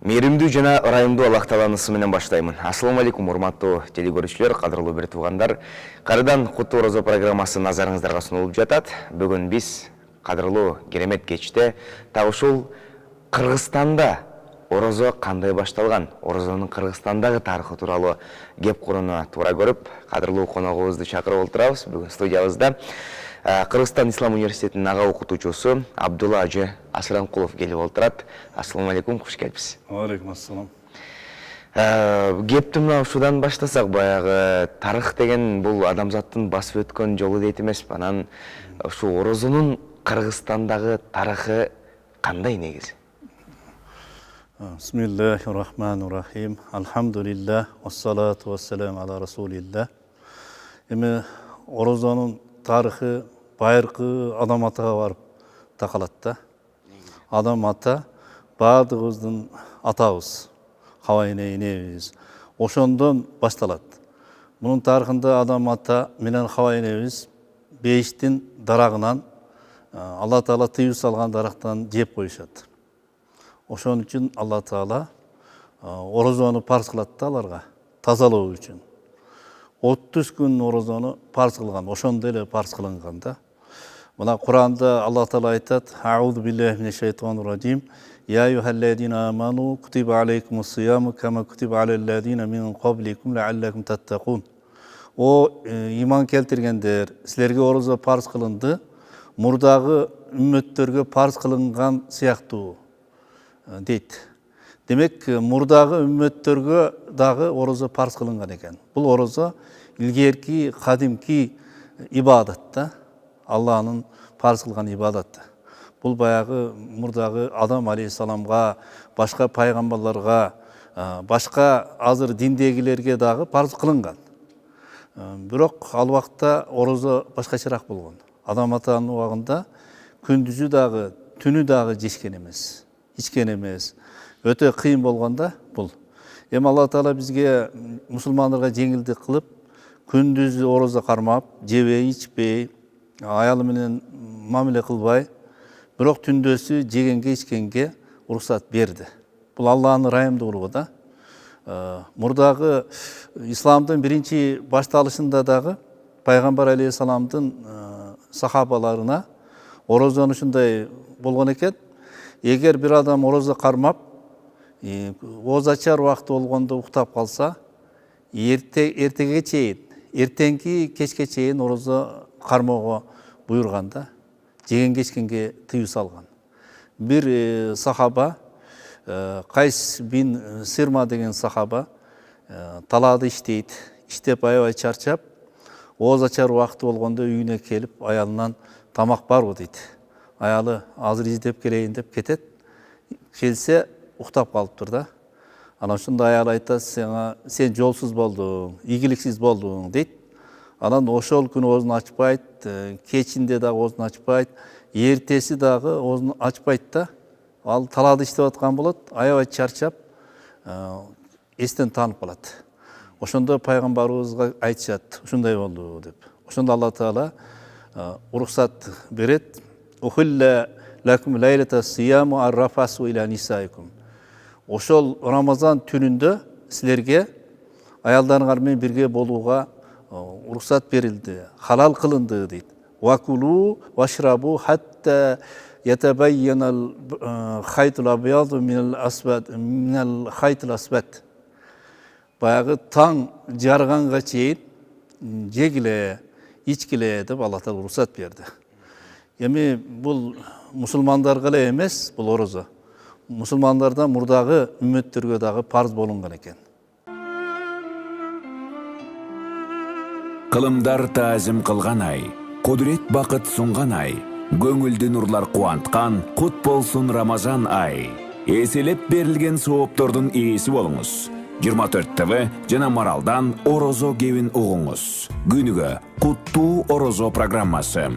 Мейримдүү жана ырайымдуу Аллах Тааланын ысымы менен баштаймын. Ассаламу алейкум, урматтуу телегөрүүчүлөр, кадырлуу бир туугандар. Кайрадан Куттуу Орозо программасы назарыңыздарга сунулуп жатат. Бүгүн биз кадырлуу керемет кечте так ушул Кыргызстанда орозо кандай башталган, орозонун Кыргызстандагы тарыхы тууралуу кеп курууна туура көрүп, кадырлуу коногубузду чакырып олтурабыз. Бүгүн студиябызда Кыргызстан Ислам университетинин ага окутуучусу Абдулла Ажы Асыранкулов келип олтурат. Ассаламу алейкум, куш келипсиз. Алейкум ассалам. Кепти мына ушудан баштасак, баягы тарых деген бул адамзаттын басып өткөн жолу дейт эмеспи? Анан ушу орозонун Кыргызстандагы тарыхы кандай негизи? Бисмиллахир-рахманир-рахим. Алхамдулиллах, вассалату вассалам ала расулилlah. Эми орозонун тарыхы байыркы адам атага барып такалат да. Адам ата баардыгыбыздын атабыз, кабайне энебиз. Ошондон башталат. Мунун тарыхында адам ата менен кабайнебиз бейиштин дарагынан, Алла Таала тыюу салган дарактан жеп коюшат. Ошон үчүн Алла Таала орозону парз кылат да аларга, тазалоо үчүн. 30 күн орозону парз кылган, ошондой эле парз кылынган да. Мына Куранда Алла Таала айтат: "Аузу биллахи минеш шайтанир раджим. Я аyyuhallazina amanu kutiba alaykumus-siyamu kama kutiba alal-ladzina min qablikum la'allakum tattaqun." О иман келтиргендер, силерге орозо парз кылынды, мурдагы үммөттөргө парз кылынган сыяктуу дейт. Демек, мурдагы үммөттөргө дагы орозо парз кылынган экен. Бул орозо илгерки, кадимки ибадат да. Алланын парз кылган ибадаты. Бул баягы мурдагы Адам алейхиссаламга, башка пайгамбарларга, башка азыр диндегилерге дагы парз кылынган. Бирок ал убакта орозо башкачараак болгон. Адам атанын убагында күндүзү дагы, түнү дагы жешкен эмес, ичкен эмес. Өтө кыйын болгонда бул. Эми Алла Таала бизге мусулмандарга жеңилдик кылып, күндүз орозо кармап, жебей, ичпей, аялы менен мамиле кылбай, бирок түндөсү жегенге, ичкенге уруксат берди. Бул Алланын ырайымдуулугу да. Мурдагы исламдын биринчи башталышында дагы пайгамбар алейхиссаламдын сахабаларына орозону ушундай болгон экен. Эгер бир адам орозо кармап, ооз ачар убакыты болгондо уктап калса, эртеге чейин, эртеңки кечке чейин орозо кармоого буйруган да. Жегенге, ичкенге тыюу салган. Бир сахаба, Кайс бин Сирма деген сахаба, талаада иштейт. Иштеп аябай чарчап, ооз ачар убакыты болгондо үйүнө келип, аялынан тамак барбы дейт. Аялы азыр издеп келейин деп кетет. Келсе уктап калыптыр да. Анан ошондо аял айтат: "Сен жолсуз болдуң, ийгиликсиз болдуң" дейт. Анан ошол күнү оозун ачпайт, кечинде дагы оозун ачпайт, эртеси дагы оозун ачпайт да. Ал талаада иштеп аткан болот, аябай чарчап, эстен таанып калат. Ошондо пайгамбарыбызга айтышат, ушундай болду деп. Ошондо Алла Таала уруксат берет. "Ухилла лакум лайлата-сияму ар-рафасу иля нисаикум." Ошол Рамазан түнүндө силерге аялдарыңар менен бирге болууга уруксат берилди, халал кылынды дейт. "Вакулу вашрабу хатта ятабайянал хайтул абияду минал хайтул асвад." Баягы таң жарганга чейин жегиле, ичкиле деп Алла Таала уруксат берди. Эми бул мусулмандарга эле эмес, бул орозо. Мусулмандардан мурдагы үммөттөргө дагы парз болунган экен. Кылымдар таазим кылган ай, кудурет бакыт сунган ай, көңүлдү нурлар кубанткан, кут болсун Рамазан ай. Эселеп берилген сооптордун ээси болуңуз. 24 ТВ жана Маралдан орозо кебин угуңуз. Күнүгө Куттуу Орозо программасы.